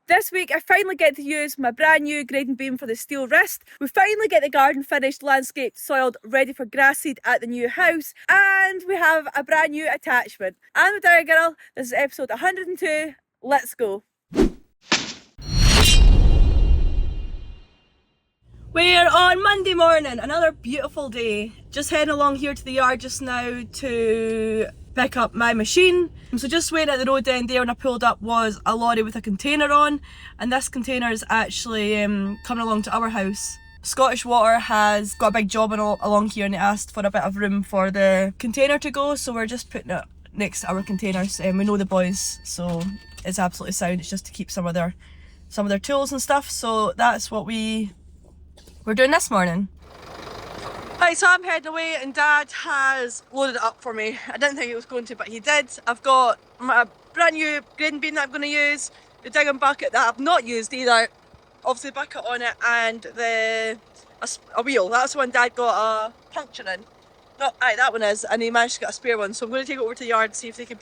This week I finally get to use my brand new grading beam for the Steelwrist. We finally get the garden finished, landscaped, soiled, ready for grass seed at the new house, and we have a brand new attachment. I'm the Dyer Girl, this is episode 102, let's go. We're on Monday morning, another beautiful day. Just heading along here to the yard just now to pick up my machine. So just waiting at the road end there when I pulled up was a lorry with a container on, and this container is actually coming along to our house. Scottish Water has got a big job along here and they asked for a bit of room for the container to go, so we're just putting it next to our containers. We know the boys, so it's absolutely sound. It's just to keep some of their tools and stuff, so that's what we're doing this morning. Right, so I'm heading away and Dad has loaded it up for me. I didn't think he was going to, but he did. I've got my brand new grading beam that I'm going to use, the digging bucket that I've not used either, obviously the bucket on it, and a wheel. That's the one Dad got a puncture in. That one is, and he managed to get a spare one. So I'm going to take it over to the yard and see if they can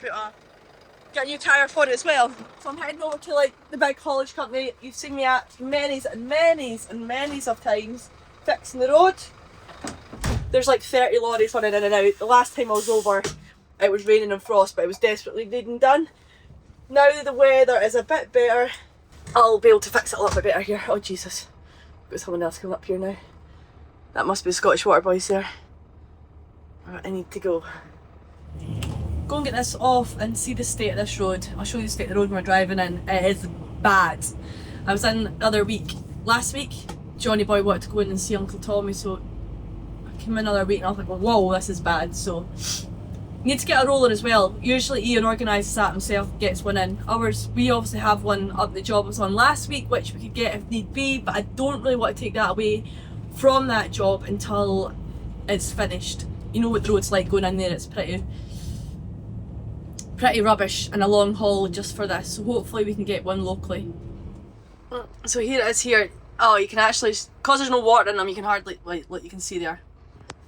get a new tyre for it as well. So I'm heading over to the big haulage company you've seen me at many of times fixing the road. There's like 30 lorries running in and out. The last time I was over it was raining and frost, but it was desperately needing done. Now the weather is a bit better, I'll be able to fix it a little bit better here. Oh Jesus, got someone else coming up here now. That must be the Scottish Water boys there. Right, I need to go and get this off and see the state of this road. I'll show you the state of the road we're driving in. It is bad. I was in the other week. Last week, Johnny boy wanted to go in and see Uncle Tommy, so I came in another week and I was like, well, whoa, this is bad. So, need to get a roller as well. Usually Ian organises that himself, gets one in. Ours, we obviously have one up the job I was on last week, which we could get if need be, but I don't really want to take that away from that job until it's finished. You know what the road's like going in there, it's pretty rubbish and a long haul just for this, so hopefully we can get one locally. So here it is here. Oh, you can actually, because there's no water in them, you can hardly, like you can see there,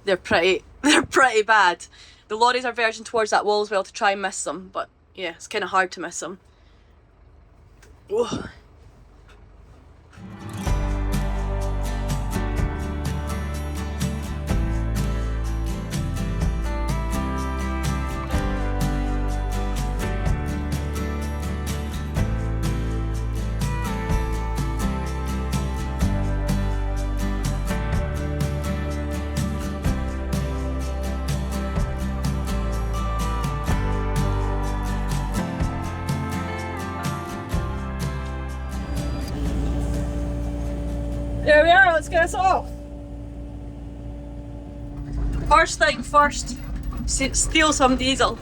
they're pretty bad. The lorries are verging towards that wall as well to try and miss them, but yeah, it's kind of hard to miss them. Whoa. There we are, let's get us off. First thing first, steal some diesel.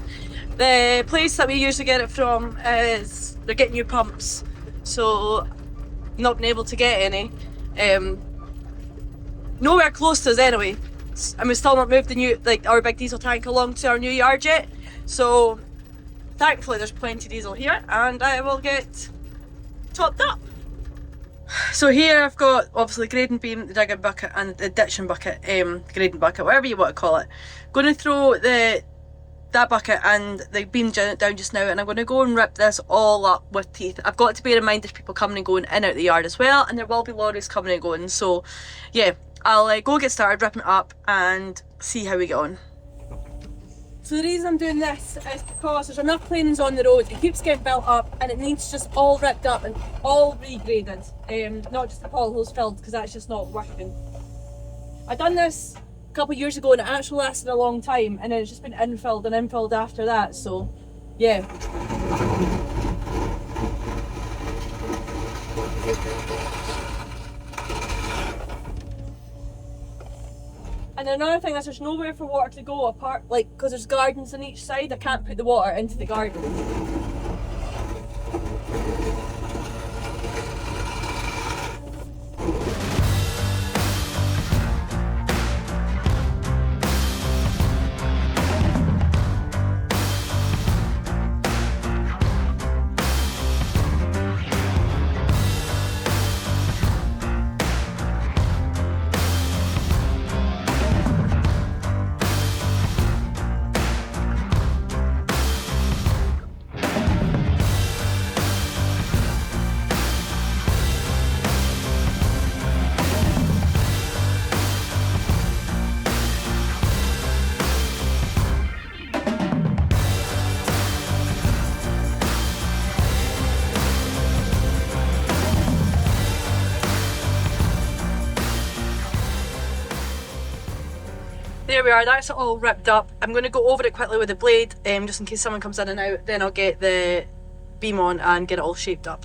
The place that we usually get it from they're getting new pumps, so not been able to get any. Nowhere close to us anyway, and we still not moved our big diesel tank along to our new yard yet. So thankfully there's plenty of diesel here, and I will get topped up. So here I've got obviously the grading beam, the digging bucket and the ditching bucket, grading bucket, whatever you want to call it. Going to throw that bucket and the beam down just now, and I'm going to go and rip this all up with teeth. I've got to bear in mind there's people coming and going in and out the yard as well, and there will be lorries coming and going, so yeah, I'll go get started ripping it up and see how we get on. So the reason I'm doing this is because there's enough planes on the road, it keeps getting built up and it needs just all ripped up and all regraded, not just the potholes filled, because that's just not working. I done this a couple of years ago and it actually lasted a long time, and then it's just been infilled and infilled after that, so yeah. And another thing is there's nowhere for water to go apart, because there's gardens on each side, I can't put the water into the garden. there we are, that's it all ripped up. I'm going to go over it quickly with the blade, just in case someone comes in and out. Then I'll get the beam on and get it all shaped up.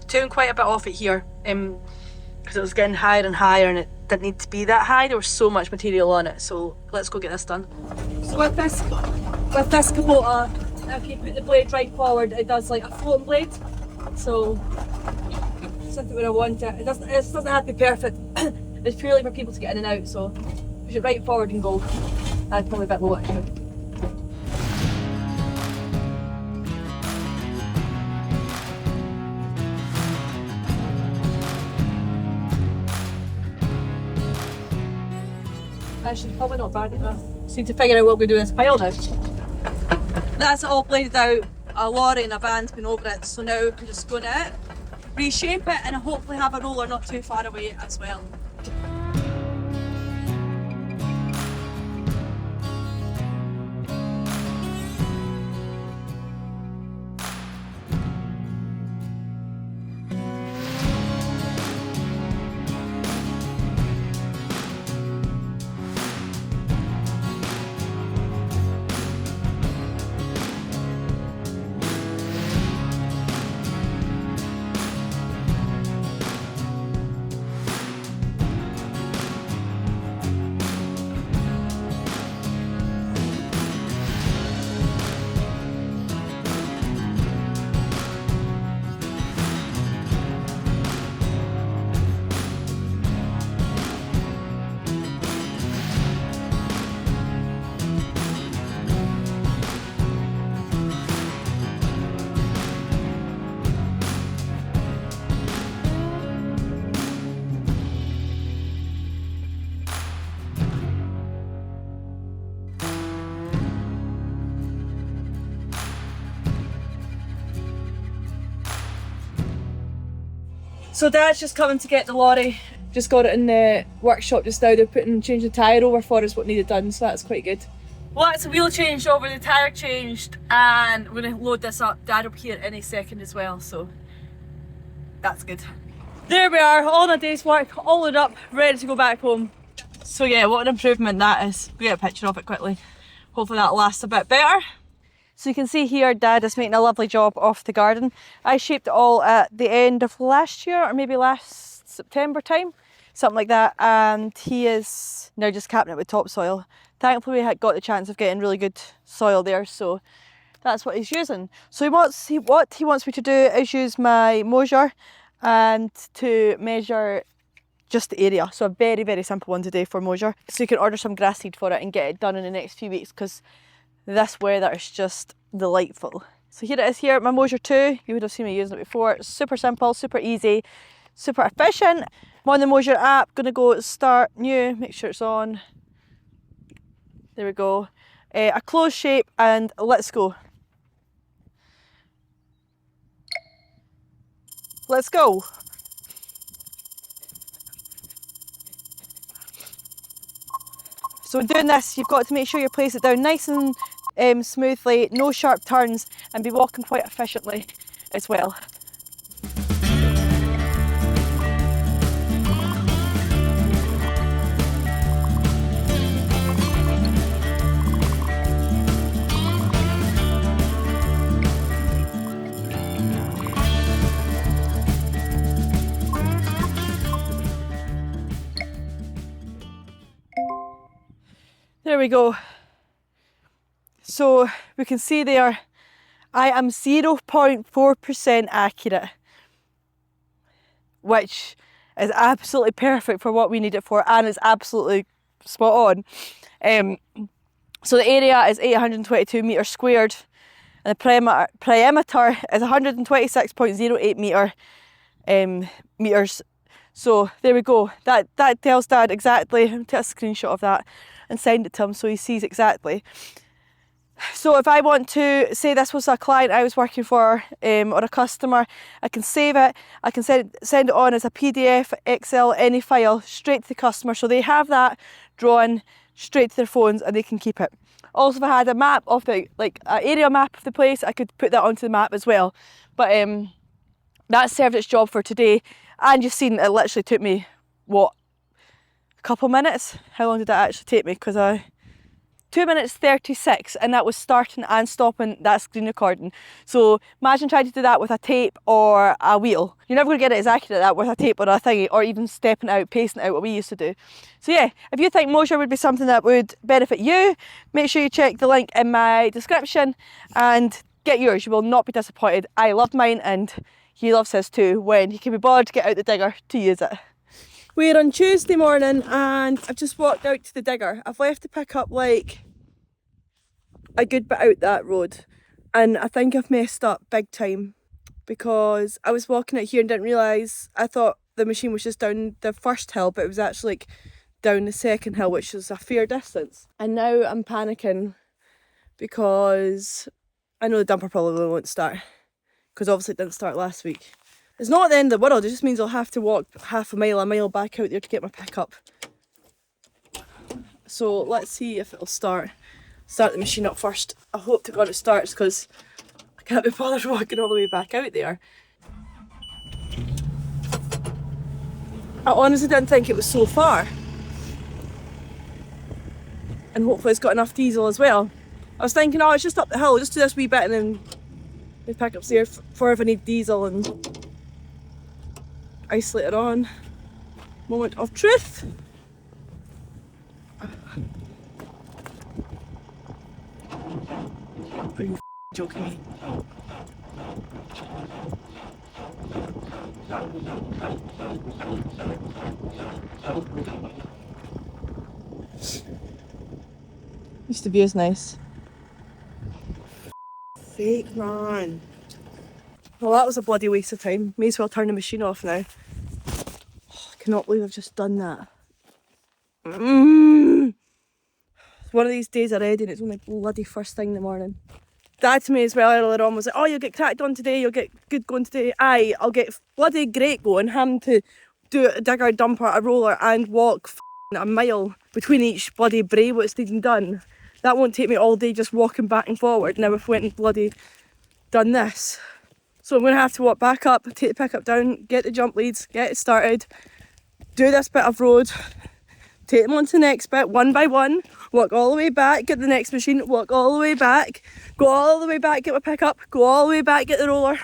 Took quite a bit off it here, because it was getting higher and higher and it didn't need to be that high. There was so much material on it, so let's go get this done. So with this kubota, if you put the blade right forward, it does like a floating blade. So something where I want it. It doesn't have to be perfect. It's purely for people to get in and out, so push it right forward and go. That's probably a bit low actually. Actually, probably not bad enough. Just need to figure out what we're doing this pile now. That's it all bladed out. A lorry and a van's been over it, so now I'm just going to reshape it and hopefully have a roller not too far away as well. So Dad's just coming to get the lorry. Just got it in the workshop just now. They're changing the tyre over for us, what needed done, so that's quite good. Well, that's the wheel changed over, the tyre changed, and we're going to load this up. Dad will be here any second as well, so that's good. There we are, all in a day's work, all loaded up, ready to go back home. So yeah, what an improvement that is. We'll get a picture of it quickly. Hopefully that'll last a bit better. So you can see here Dad is making a lovely job of the garden. I shaped it all at the end of last year, or maybe last September time, something like that, and he is now just capping it with topsoil. Thankfully we had got the chance of getting really good soil there, so that's what he's using. So what he wants me to do is use my mulcher and to measure just the area. So a very, very simple one today for mulcher. So you can order some grass seed for it and get it done in the next few weeks, because this weather is just delightful. So here it is here, my mulcher 2. You would have seen me using it before. It's super simple, super easy, super efficient. I'm on the mulcher app, gonna go start new, make sure it's on. There we go. A close shape and let's go. Let's go. So in doing this, you've got to make sure you place it down nice and smoothly, no sharp turns, and be walking quite efficiently as well. There we go. So we can see there, I am 0.4% accurate, which is absolutely perfect for what we need it for, and it's absolutely spot on. So the area is 822 metres squared, and the perimeter is 126.08 metres. So there we go. That tells Dad exactly. I'll take a screenshot of that and send it to him so he sees exactly. So if I want to say this was a client I was working for, or a customer, I can save it, I can send it on as a PDF, Excel, any file, straight to the customer, so they have that drawn straight to their phones and they can keep it. Also, if I had a map of the, like an area map of the place, I could put that onto the map as well. But that served its job for today, and you've seen it literally took me, what, a couple minutes? How long did that actually take me? Because I 2 minutes 36, and that was starting and stopping that screen recording. So imagine trying to do that with a tape or a wheel. You're never going to get it as accurate as that with a tape or a thingy, or even stepping out, pacing out what we used to do. So yeah, if you think mulcher would be something that would benefit you, make sure you check the link in my description and get yours. You will not be disappointed. I loved mine and he loves his too, when he can be bothered to get out the digger to use it. We're on Tuesday morning and I've just walked out to the digger. I've left to pick up like a good bit out that road, and I think I've messed up big time because I was walking out here and didn't realise, I thought the machine was just down the first hill, but it was actually like down the second hill, which was a fair distance. And now I'm panicking because I know the dumper probably won't start, because obviously it didn't start last week. It's not the end of the world, it just means I'll have to walk half a mile back out there to get my pickup. So let's see if it'll start. Start the machine up first. I hope to God it starts, because I can't be bothered walking all the way back out there. I honestly didn't think it was so far. And hopefully it's got enough diesel as well. I was thinking, oh, it's just up the hill, just do this wee bit and then the pickup's there for if I need diesel and ice later on. Moment of truth. Are you joking me? At least the view is nice. Fake man. Well, that was a bloody waste of time. May as well turn the machine off now. Oh, I cannot believe I've just done that. It's one of these days already and it's only bloody first thing in the morning. Dad to me as well earlier on was like, oh, you'll get cracked on today, you'll get good going today. Aye, I'll get bloody great going. Him to do a digger, dumper, a roller and walk a mile between each bloody bray what's needing done. That won't take me all day just walking back and forward. Now if I went and bloody done this. So I'm going to have to walk back up, take the pickup down, get the jump leads, get it started, do this bit of road, take them on to the next bit one by one, walk all the way back, get the next machine, walk all the way back, go all the way back, get my pickup, go all the way back, get the roller.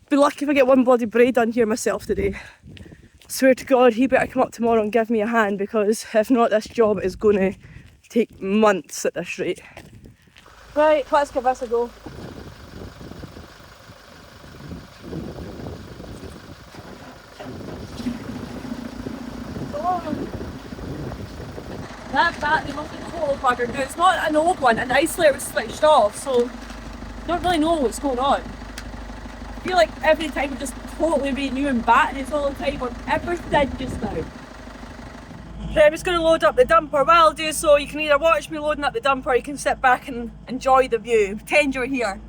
Be lucky if I get one bloody braid done here myself today. Swear to God, he better come up tomorrow and give me a hand, because if not, this job is going to take months at this rate. Right, let's give this a go. That battery must be totally buggered. Now, it's not an old one, and the isolator was switched off, so I don't really know what's going on. I feel like every time we're just totally renewing batteries all the time on everything just now. Right, I'm just going to load up the dumper. While I'll do so, you can either watch me loading up the dumper, or you can sit back and enjoy the view. Pretend you're here.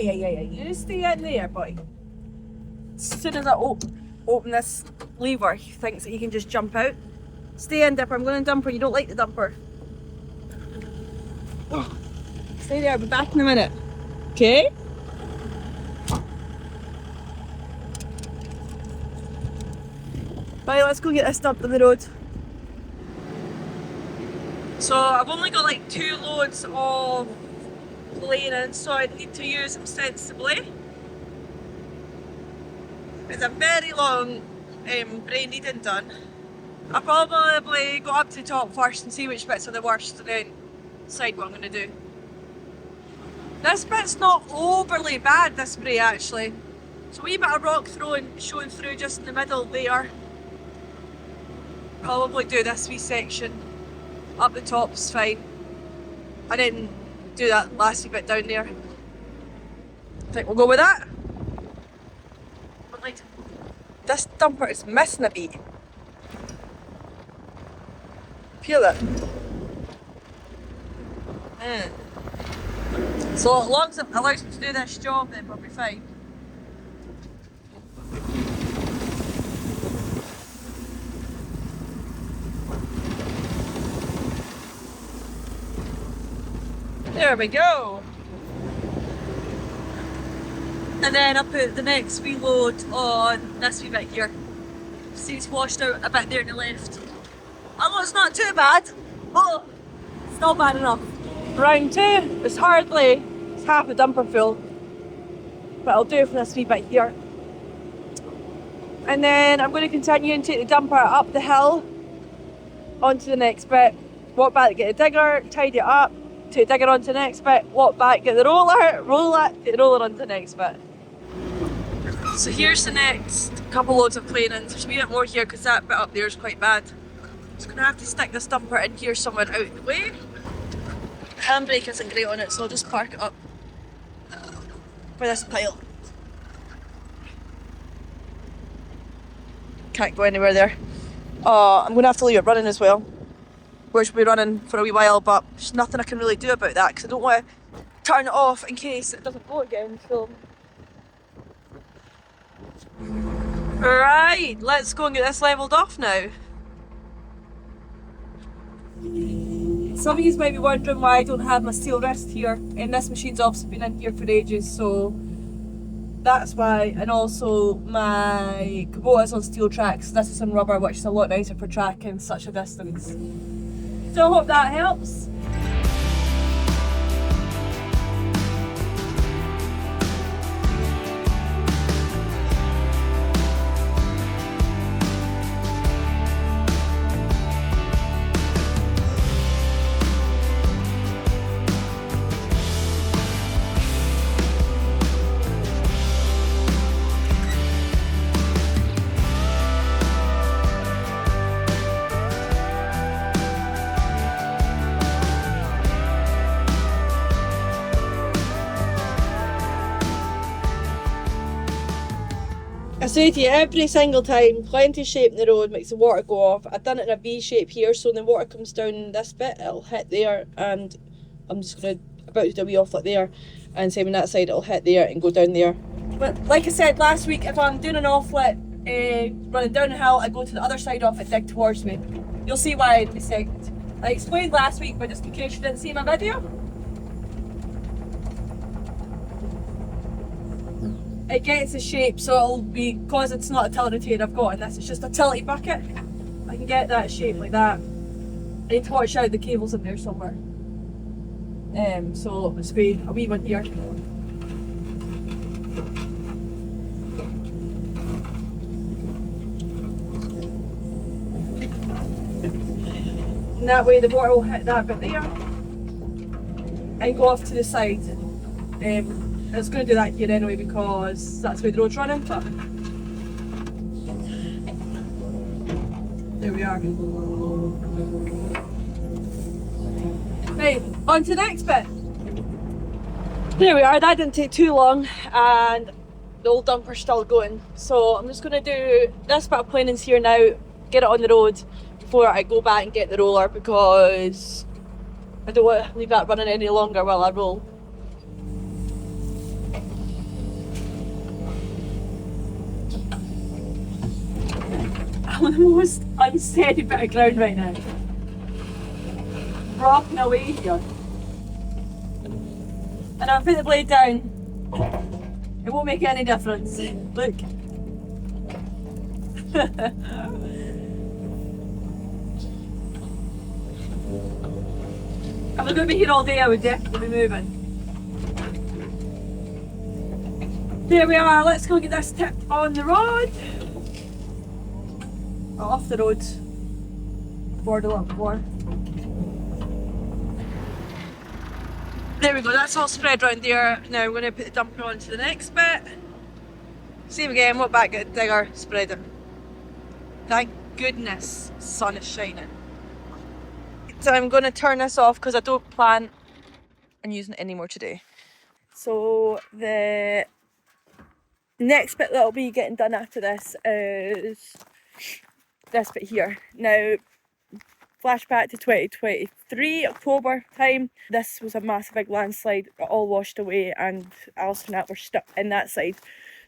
Yeah. You stay in there, boy. As soon as I open this lever, he thinks that he can just jump out. Stay in, Dipper. I'm going to dumper. You don't like the dumper. Oh. Stay there. I'll be back in a minute. Okay? Right, let's go get this dumped on the road. So I've only got like 2 loads of laying in, so I need to use them sensibly. It's a very long brae needing done. I'll probably go up to the top first and see which bits are the worst and then decide what I'm going to do. This bit's not overly bad, this spray actually. So a wee bit of rock showing through just in the middle there. Probably do this wee section up the top's fine. I didn't do that last wee bit down there. I think we'll go with that. But like, this dumper is missing a beat. Feel it. So as long as it allows me to do this job, then we'll be fine. There we go. And then I'll put the next wee load on this wee bit here. See, it's washed out a bit there on the left. Although it's not too bad, but it's not bad enough. Round 2, it's half a dumper full. But I'll do it for this wee bit here. And then I'm going to continue and take the dumper up the hill onto the next bit. Walk back, get the digger, tidy it up, take the digger onto the next bit, walk back, get the roller, roll it, get the roller onto the next bit. So here's the next couple loads of planings. There's a wee bit more here because that bit up there is quite bad. Just going to have to stick this dumper in here somewhere out of the way. The handbrake isn't great on it, so I'll just park it up for this pile. Can't go anywhere there. I'm going to have to leave it running as well. Which will be running for a wee while, but there's nothing I can really do about that because I don't want to turn it off in case it doesn't go again. So, right, let's go and get this levelled off now. Some of you might be wondering why I don't have my steel wrist here, and this machine's obviously been in here for ages, so that's why. And also my Kubota's on steel tracks. This is on rubber, which is a lot nicer for tracking such a distance. So I hope that helps. I say to you every single time, plenty shape in the road makes the water go off. I've done it in a V shape here, so when the water comes down this bit, it'll hit there, and I'm just going to about to do a wee offlet there, and same on that side, it'll hit there and go down there. But like I said last week, if I'm doing an offlet running down the hill, I go to the other side off it, dig towards me. You'll see why in a second. I explained last week, but just in case you didn't see my video. It gets a shape, so it'll be, because it's not a tiltrotator I've got in this, it's just a tilty bucket. I can get that shape like that. I need to watch out the cables in there somewhere. So let's be a wee one here. And that way the water will hit that bit there and go off to the side. It's going to do that here anyway because that's where the road's running, but there we are. Right, on to the next bit. There we are, that didn't take too long and the old dumper's still going. So I'm just going to do this bit of planings here now, get it on the road before I go back and get the roller because I don't want to leave that running any longer while I roll. I'm on the most unsteady bit of ground right now. Rocking away here. And I'll put the blade down. It won't make any difference. Look. If I was going to be here all day, I would definitely be moving. There we are, let's go get this tipped on the road. Off the road. board a lot more. There we go, that's all spread around there. Now I'm going to put the dumper on to the next bit. Same again, what back at digger, spreader. Thank goodness sun is shining. So I'm going to turn this off because I don't plan on using it anymore today. So the next bit that'll be getting done after this is this bit here. Now, flashback to 2023, October time. This was a massive big landslide, it all washed away, and Alice and I were stuck in that side.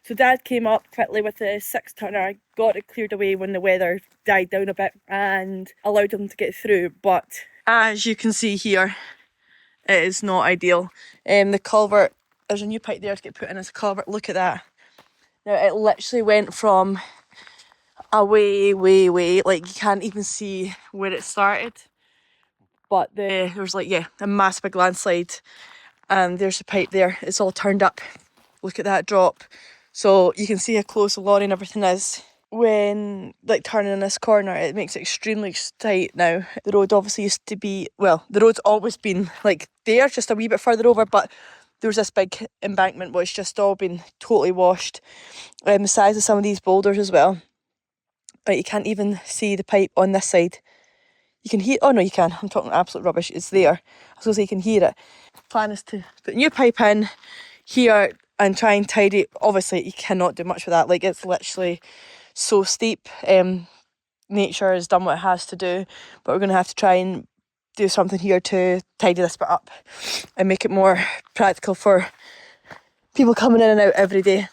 So Dad came up quickly with the 6-tonner, got it cleared away when the weather died down a bit and allowed them to get through. But as you can see here, it is not ideal. The culvert, there's a new pipe there to get put in as a culvert. Look at that. Now it literally went from a way, like you can't even see where it started. But there's like, yeah, a massive big landslide, and there's a pipe there. It's all turned up. Look at that drop. So you can see how close the lorry and everything is. When like turning in this corner, it makes it extremely tight now. The road obviously used to be, well, the road's always been like there, just a wee bit further over, but there was this big embankment which just all been totally washed. The size of some of these boulders as well. But you can't even see the pipe on this side. You can hear, oh no you can, I'm talking absolute rubbish, it's there. I was going to say you can hear it. The plan is to put a new pipe in here and try and tidy. Obviously you cannot do much with that, like it's literally so steep. Nature has done what it has to do, but we're going to have to try and do something here to tidy this bit up and make it more practical for people coming in and out every day.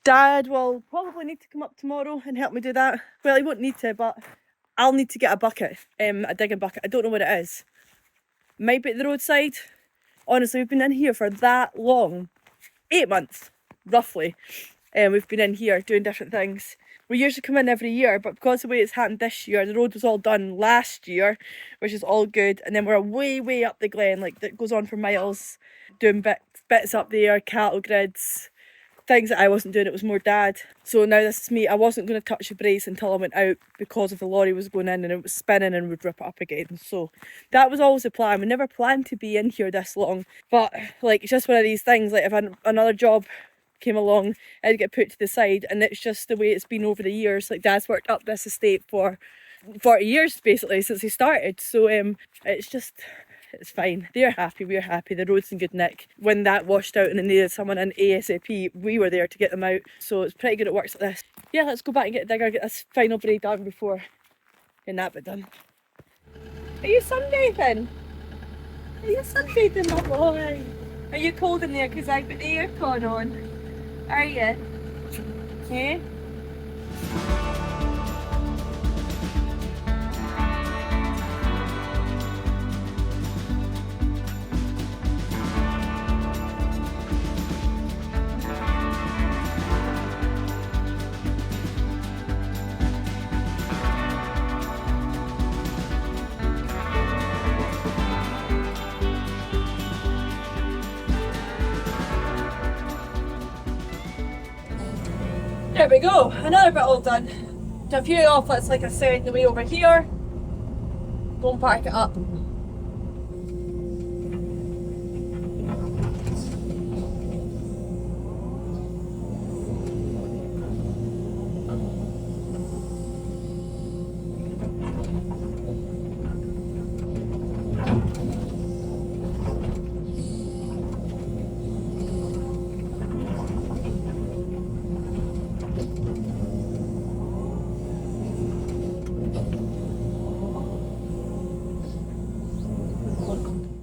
Dad will probably need to come up tomorrow and help me do that. Well, he won't need to, but I'll need to get a bucket, a digging bucket. I don't know what it is. Might be at the roadside. Honestly, we've been in here for that long. 8 months, roughly. We've been in here doing different things. We usually come in every year, but because of the way it's happened this year, the road was all done last year, which is all good. And then we're way up the glen, like that goes on for miles, doing bits up there, cattle grids, things that I wasn't doing, it was more Dad. So now this is me. I wasn't going to touch the brace until I went out because if the lorry was going in and it was spinning and would rip it up again. So that was always the plan. We never planned to be in here this long. But like, it's just one of these things, like if another job came along, I'd get put to the side, and it's just the way it's been over the years. Like Dad's worked up this estate for 40 years basically since he started. So it's fine. They're happy, we're happy, the road's in good nick. When that washed out and it needed someone in ASAP, we were there to get them out. So it's pretty good it works like this. Yeah, let's go back and get a digger, get this final brae done before getting that bit done. Are you sunbathing? Are you sunbathing, my boy? Are you cold in there because I've got the aircon on? Are you? Okay. There we go, another bit all done. A few offlets, like I said, the way over here. Go and park it up.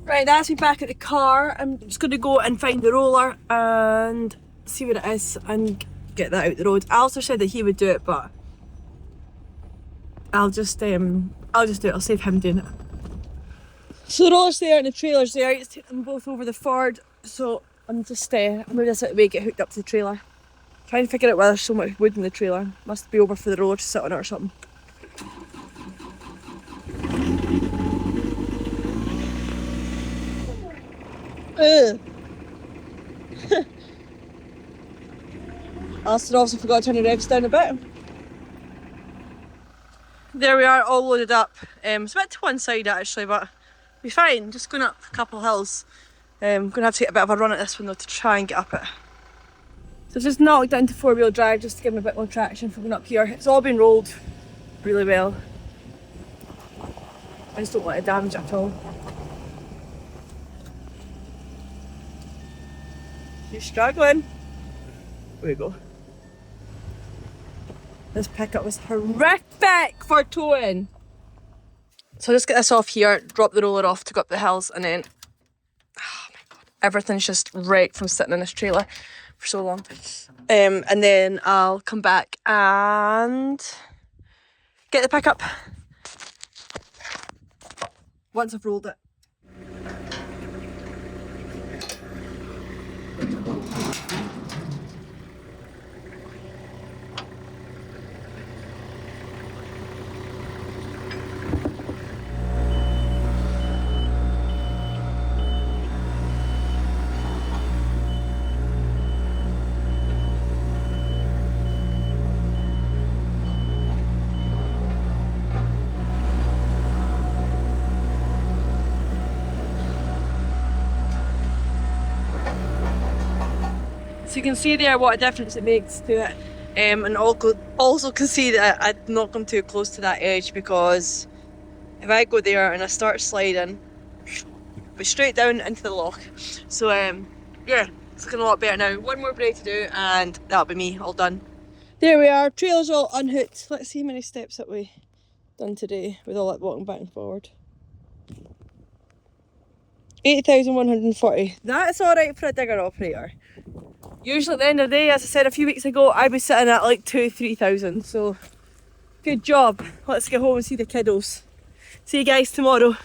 Right, that's me back at the car. I'm just going to go and find the roller and see what it is and get that out the road. Alistair said that he would do it, but I'll just do it. I'll save him doing it. So the roller's there and the trailer's there. It's taking them both over the Ford. So I'm just move this out of the way, get hooked up to the trailer. Trying to figure out why there's so much wood in the trailer. Must be over for the roller to sit on it or something. Alistair obviously forgot to turn the revs down a bit. There we are, all loaded up. It's a bit to one side actually, but we'll be fine. Just going up a couple of hills. I'm going to have to get a bit of a run at this one though to try and get up it. So it's just knocked into 4-wheel drive just to give me a bit more traction for going up here. It's all been rolled really well. I just don't want to damage it at all. You're struggling. There we go. This pickup was horrific for towing. So I'll just get this off here, drop the roller off to go up the hills, and then, oh my god, everything's just wrecked from sitting in this trailer for so long. And then I'll come back and get the pickup once I've rolled it. So you can see there what a difference it makes to it, and also can see that I've not gone too close to that edge, because if I go there and I start sliding, I'll be straight down into the loch. So yeah, it's looking a lot better now. One more brae to do and that'll be me all done. There we are, trailer's all unhooked. Let's see how many steps that we done today with all that walking back and forward. 8,140. That's alright for a digger operator. Usually at the end of the day, as I said a few weeks ago, I'd be sitting at like 2,000-3,000. So good job. Let's get home and see the kiddos. See you guys tomorrow.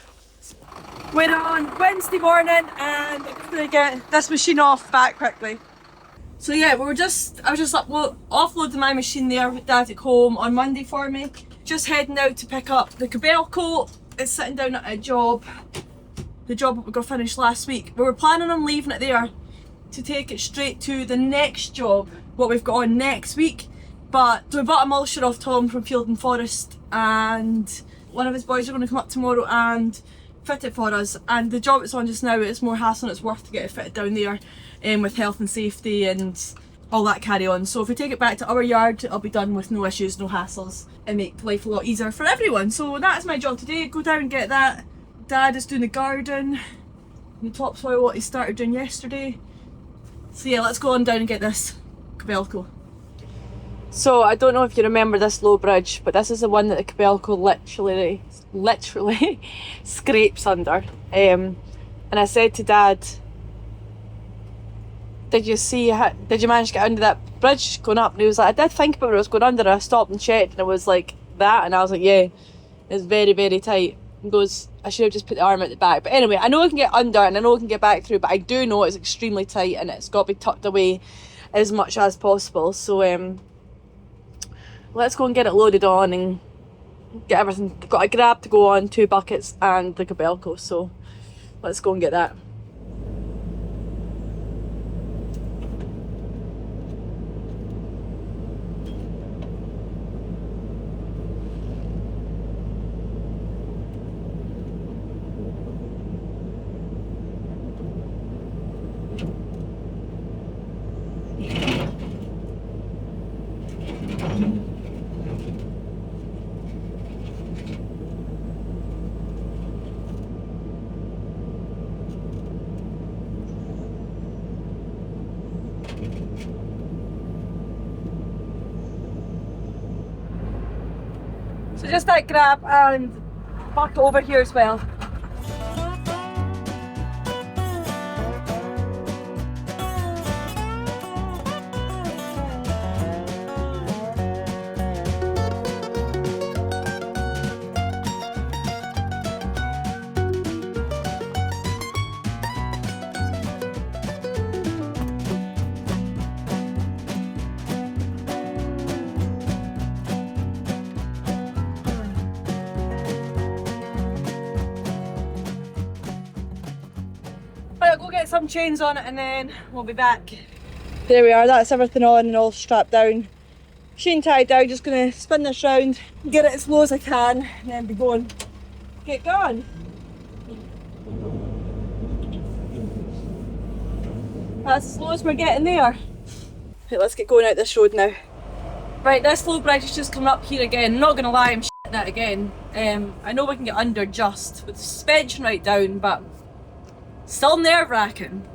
We're on Wednesday morning and I'm going to get this machine off back quickly. So yeah, I was just offloading my machine there with Dad at home on Monday for me. Just heading out to pick up the Kobelco. It's sitting down at a job. The job that we got finished last week. We were planning on leaving it there to take it straight to the next job, what we've got on next week. But we bought a mulcher off Tom from Field and Forest, and one of his boys are going to come up tomorrow and fit it for us. And the job it's on just now, it's more hassle and it's worth to get it fitted down there, with health and safety and all that carry on. So if we take it back to our yard, it'll be done with no issues, no hassles, and make life a lot easier for everyone. So that's my job today, go down and get that. Dad is doing the garden, the topsoil what he started doing yesterday. So yeah, let's go on down and get this Kobelco. So I don't know if you remember this low bridge, but this is the one that the Kobelco literally scrapes under. And I said to Dad, did you manage to get under that bridge going up? And he was like, I did think about it, I was going under, I stopped and checked and it was like that, and I was like, yeah, it's very, very tight. And goes, I should have just put the arm at the back. But anyway, I know I can get under and I know I can get back through, but I do know it's extremely tight and it's got to be tucked away as much as possible. So let's go and get it loaded on and get everything. Got a grab to go on, 2 buckets and the Kobelco, so let's go and get that. So just that grab and bucket over here as well. Right, I'll go get some chains on it and then we'll be back. There we are, that's everything on and all strapped down. Machine tied down, just gonna spin this round, get it as low as I can, and then be going. Get going. That's as low as we're getting there. Right, let's get going out this road now. Right, this low bridge is just coming up here again. Not gonna lie, I'm shitting it again. I know we can get under just with the suspension right down, but still nerve wracking.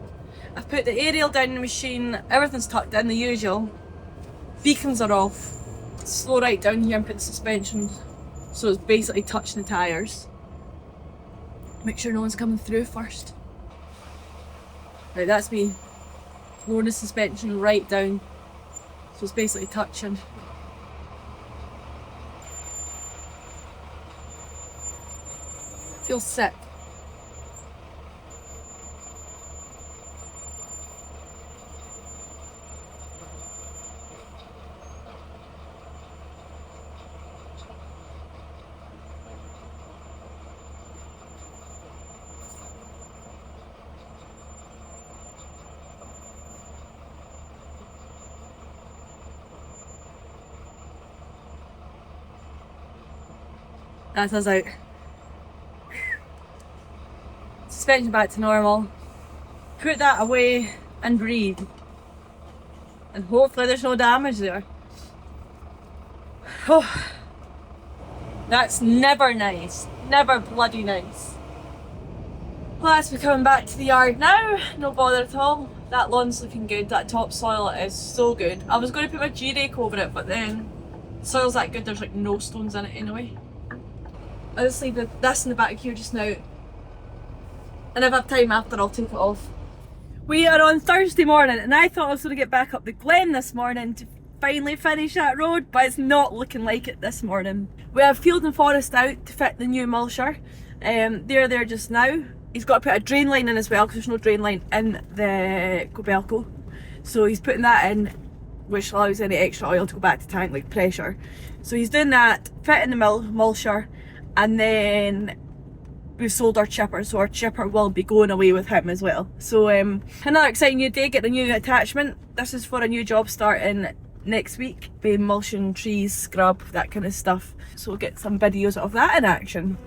I've put the aerial down in the machine, everything's tucked in the usual. Beacons are off. Slow right down here and put the suspension so it's basically touching the tyres. Make sure no one's coming through first. Right, that's me lowering the suspension right down so it's basically touching. Feels sick. That's us out. Suspension back to normal. Put that away and breathe. And hopefully there's no damage there. Oh, that's never nice. Never bloody nice. Well, that's me coming back to the yard now. No bother at all. That lawn's looking good. That topsoil is so good. I was going to put my G-rake over it, but then the soil's that good there's like no stones in it anyway. I'll just leave this in the back here just now, and if I have time after I'll take it off. We are on Thursday morning and I thought I was going to get back up the Glen this morning to finally finish that road, but it's not looking like it this morning. We have Field and Forest out to fit the new mulcher. They're there just now. He's got to put a drain line in as well because there's no drain line in the Kobelco. So he's putting that in, which allows any extra oil to go back to tank, like pressure. So he's doing that, fitting the mulcher, and then we've sold our chipper, so our chipper will be going away with him as well. So another exciting new day, get a new attachment. This is for a new job starting next week. Be mulching trees, scrub, that kind of stuff. So we'll get some videos of that in action.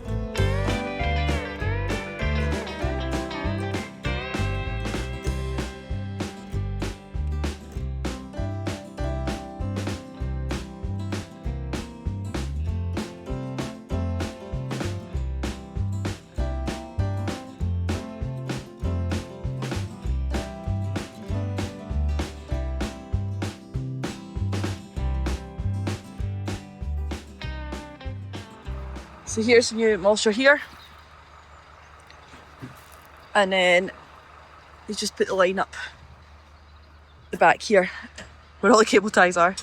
So here's the new mulcher here, and then they just put the line up the back here where all the cable ties are.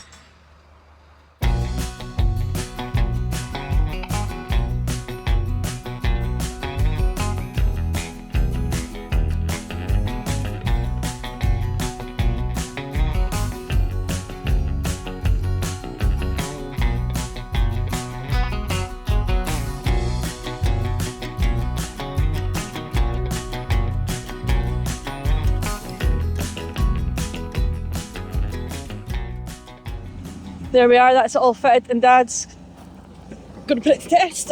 There we are, that's it all fitted, and Dad's going to put it to test.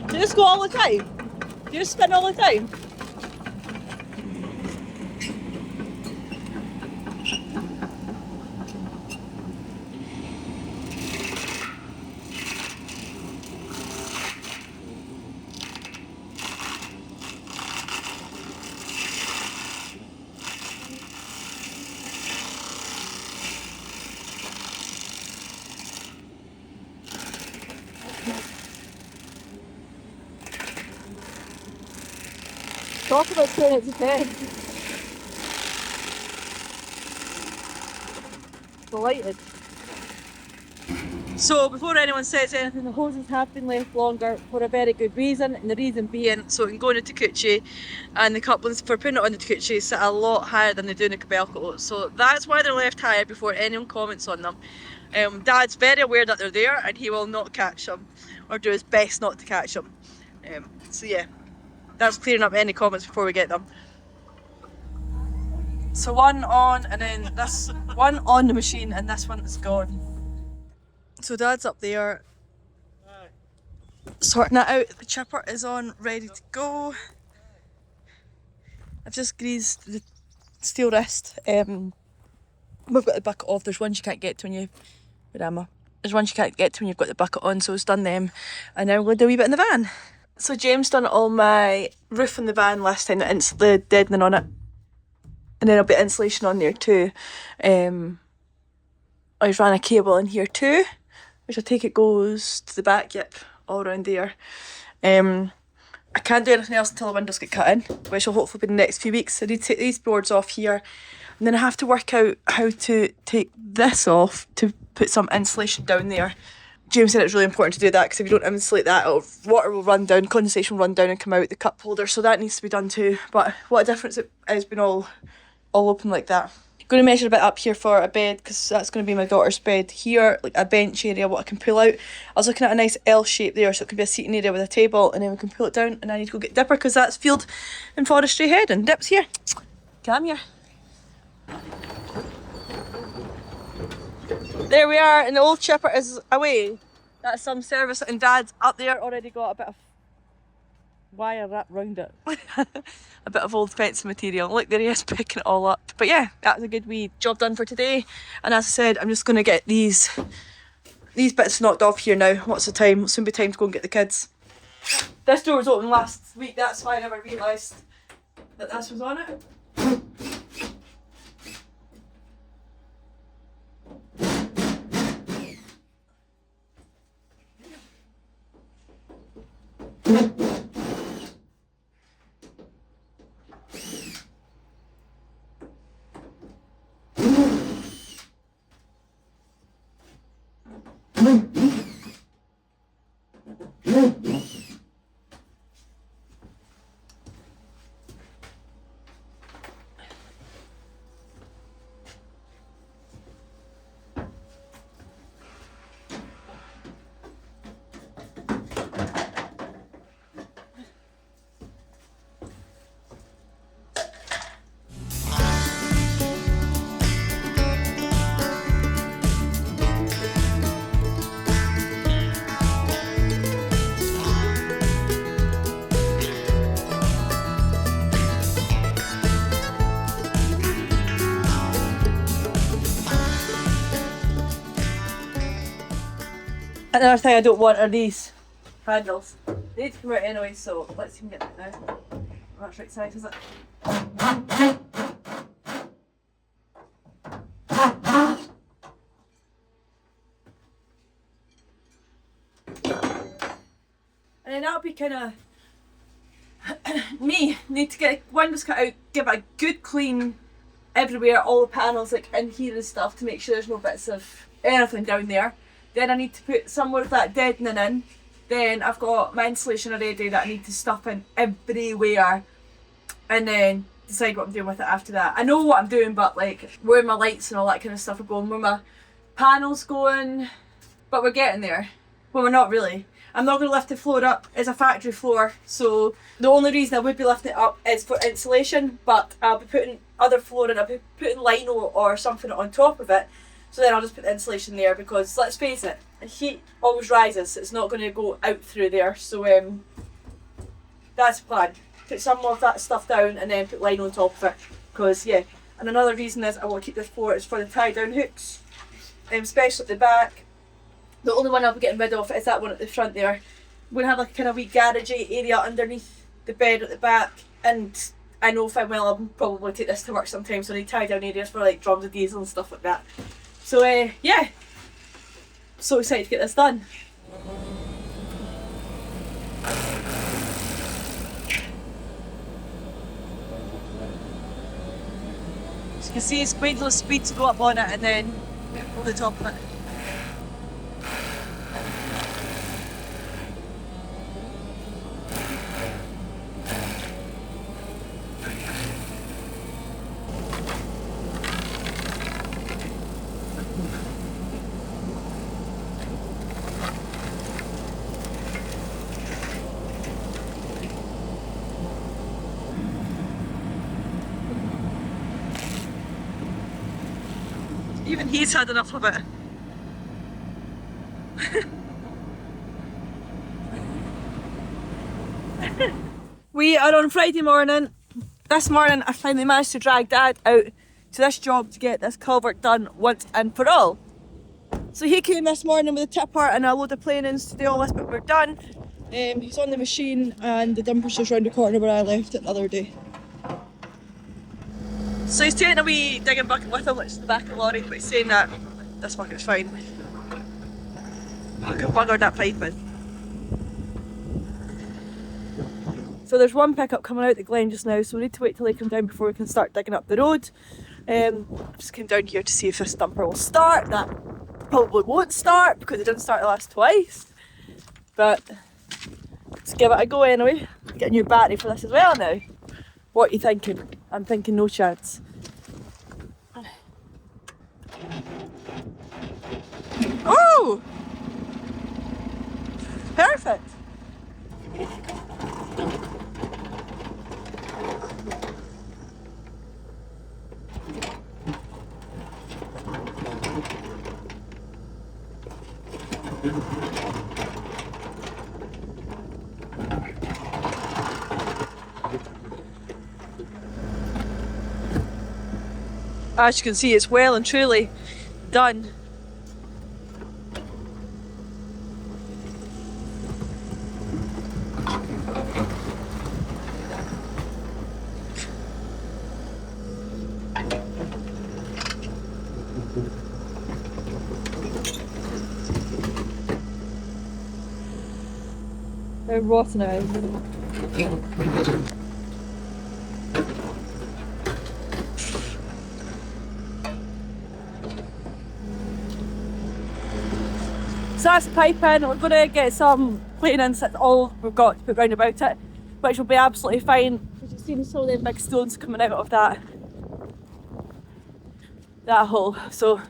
Do you just go all the time? Do you just spin all the time? Talk about putting it to bed. Delighted. So before anyone says anything, the hoses have been left longer for a very good reason, and the reason being so it can go in the Takeuchi, and the couplings for putting it on the Takeuchi sit a lot higher than they do in the Kobelco. So that's why they're left higher before anyone comments on them. Dad's very aware that they're there and he will not catch them, or do his best not to catch them. So yeah, that's clearing up any comments before we get them. So one on, and then this one on the machine, and this one is gone. So Dad's up there sorting it out. The chipper is on, ready to go. I've just greased the steel wrist. We've got the bucket off. There's ones you can't get to when you... Where am I? There's ones you can't get to when you've got the bucket on, so it's done them. And now we're going to do a wee bit in the van. So James done all my roof in the van last time, the deadening on it. And then a bit of insulation on there too. I've ran a cable in here too, which I take it goes to the back, yep, all around there. I can't do anything else until the windows get cut in, which will hopefully be in the next few weeks. I need to take these boards off here, and then I have to work out how to take this off to put some insulation down there. James said it's really important to do that because if you don't insulate that, water will run down, condensation will run down and come out the cup holder, so that needs to be done too. But what a difference it has been all open like that. Going to measure a bit up here for a bed because that's going to be my daughter's bed here, like a bench area what I can pull out. I was looking at a nice L shape there, so it could be a seating area with a table, and then we can pull it down. And I need to go get Dipper because that's field and forestry head, and Dip's here. Come here. There we are, and the old chipper is away. That's some service, and Dad's up there already got a bit of wire wrapped round it. A bit of old fencing material. Look, there he is picking it all up. But yeah, that was a good wee job done for today. And as I said, I'm just going to get these bits knocked off here now. What's the time? It'll soon be time to go and get the kids. This door was open last week, that's why I never realised that this was on it. Another thing I don't want are these handles. They need to come out anyway, so let's see if we can get that now. That's right side, is it? And then that'll be kind of me. Need to get windows cut out, give it a good clean everywhere, all the panels like in here and stuff to make sure there's no bits of anything down there. Then I need to put some more of that deadening in. Then I've got my insulation already that I need to stuff in everywhere. And then decide what I'm doing with it after that. I know what I'm doing, but like where my lights and all that kind of stuff are going, where my panels going. But we're getting there. Well, we're not really. I'm not going to lift the floor up. It's a factory floor. So the only reason I would be lifting it up is for insulation. But I'll be putting other floor in. I'll be putting lino or something on top of it. So then I'll just put the insulation there because, let's face it, the heat always rises. It's not going to go out through there. So that's the plan. Put some more of that stuff down and then put line on top of it. Because, yeah. And another reason is I want to keep this floor is for the tie down hooks. Especially at the back. The only one I'll be getting rid of is that one at the front there. I'm going to have like a kind of wee garagey area underneath the bed at the back. And I know if I'm well, I'll probably take this to work sometimes. So I need tie down areas for like drums of diesel and stuff like that. So yeah, so excited to get this done. So you can see it's waiting for the speed to go up on it and then over the top of it. Even he's had enough of it. We are on Friday morning. This morning I finally managed to drag Dad out to this job to get this culvert done once and for all. So he came this morning with a tipper and a load of planings to do all this, but we're done. He's on the machine and the dumper's just round the corner where I left it the other day. So he's taking a wee digging bucket with him, which is the back of the lorry, but he's saying that this bucket's fine. I can bugger that pipe in. So there's one pickup coming out the glen just now, so we need to wait till they come down before we can start digging up the road. I just came down here to see if this dumper will start. That probably won't start because it didn't start the last twice. But let's give it a go anyway. Get a new battery for this as well now. What are you thinking? I'm thinking no chance. Oh! Perfect! As you can see, it's well and truly done. They're rotten out. So that's piping. We're going to get some planings, that's all we've got to put round about it, which will be absolutely fine. Because you've seen some of them big stones coming out of that hole. So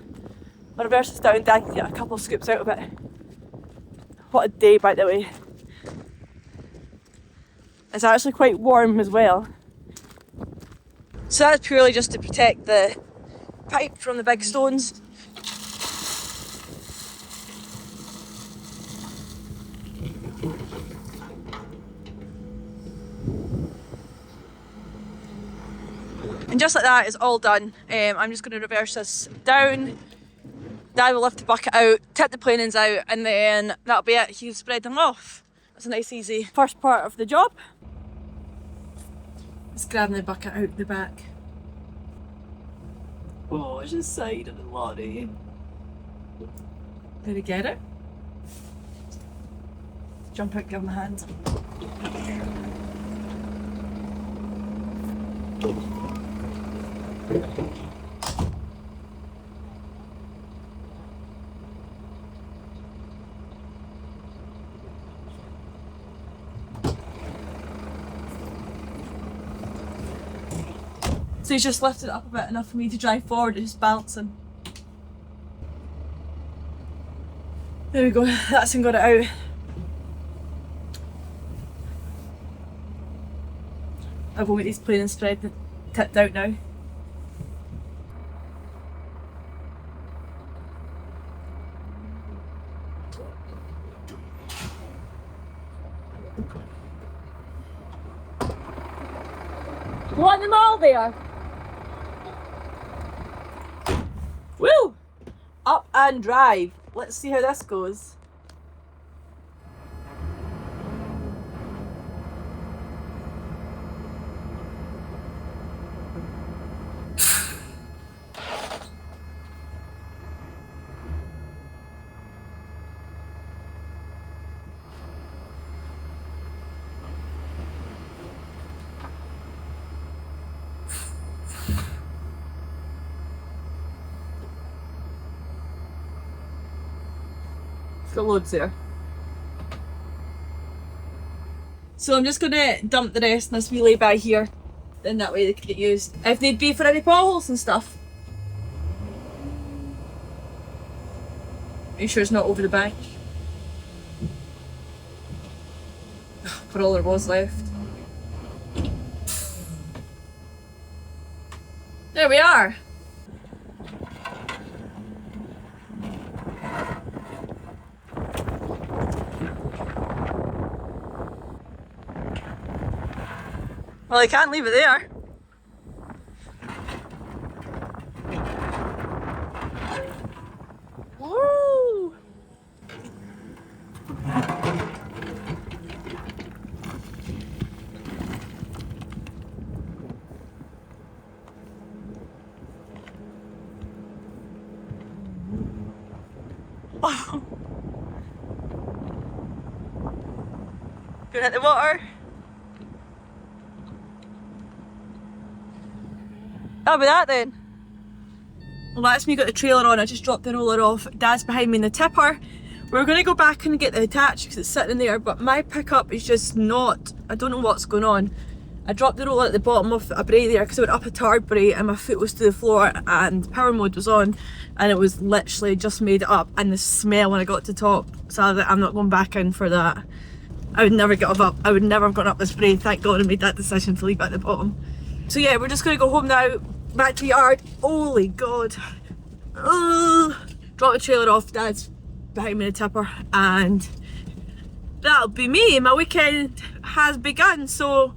my reverse is down, Dad can get a couple of scoops out of it. What a day, by the way. It's actually quite warm as well. So that's purely just to protect the pipe from the big stones. And just like that, it's all done. I'm just going to reverse this down. Dad will lift the bucket out, tip the planings out, and then that'll be it. He'll spread them off. That's a nice, easy first part of the job. Just grabbing the bucket out the back. Oh, it's just side of the lorry. Did he get it? Jump out, give him a hand. So he's just lifted it up a bit enough for me to drive forward, it's just balancing. There we go, that's him got it out. I'll go with these plain and spread tipped out now. You want them all there? Woo! Up and drive. Let's see how this goes. Got loads there. So I'm just gonna dump the rest in this wee lay-by here, then that way they can get used if need be for any potholes and stuff. Are you sure it's not over the bank? For all there was left. There we are. Well, I can't leave it there. Woo! Oh. Going at the water. That'll be that then. Well, that's me got the trailer on. I just dropped the roller off. Dad's behind me in the tipper. We're going to go back and get the attach because it's sitting there, but my pickup is just not, I don't know what's going on. I dropped the roller at the bottom of a brae there because I went up a tarred brae and my foot was to the floor and power mode was on and it was literally just made it up, and the smell when I got to the top, so I was like, I'm not going back in for that. I would never get up. I would never have gone up this brae. Thank God I made that decision to leave it at the bottom. So yeah, we're just going to go home now, back to the yard. Holy God. Ugh. Drop the trailer off, Dad's behind me in the tipper, and that'll be me. My weekend has begun. So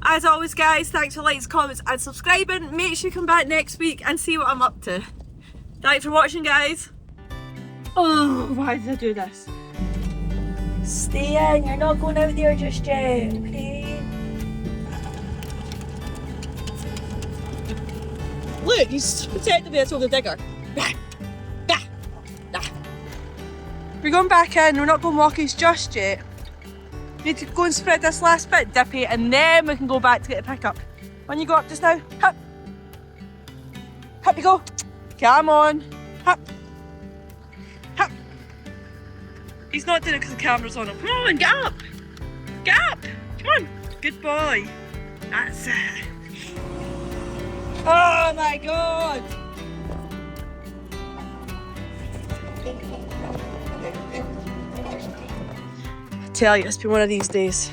as always guys, thanks for likes, comments and subscribing. Make sure you come back next week and see what I'm up to. Thanks for watching guys. Oh, why did I do this? Stay in, you're not going out there just yet, okay? Look, he's protected me until the digger. We're going back in, we're not going walkies just yet. We need to go and spread this last bit, Dippy, and then we can go back to get the pickup. When you go up just now, hop. Hop you go. Come on. Hop. Hop. He's not doing it because the camera's on him. Come on, get up. Get up. Come on. Good boy. That's it. Oh my God. I tell you, it's been one of these days.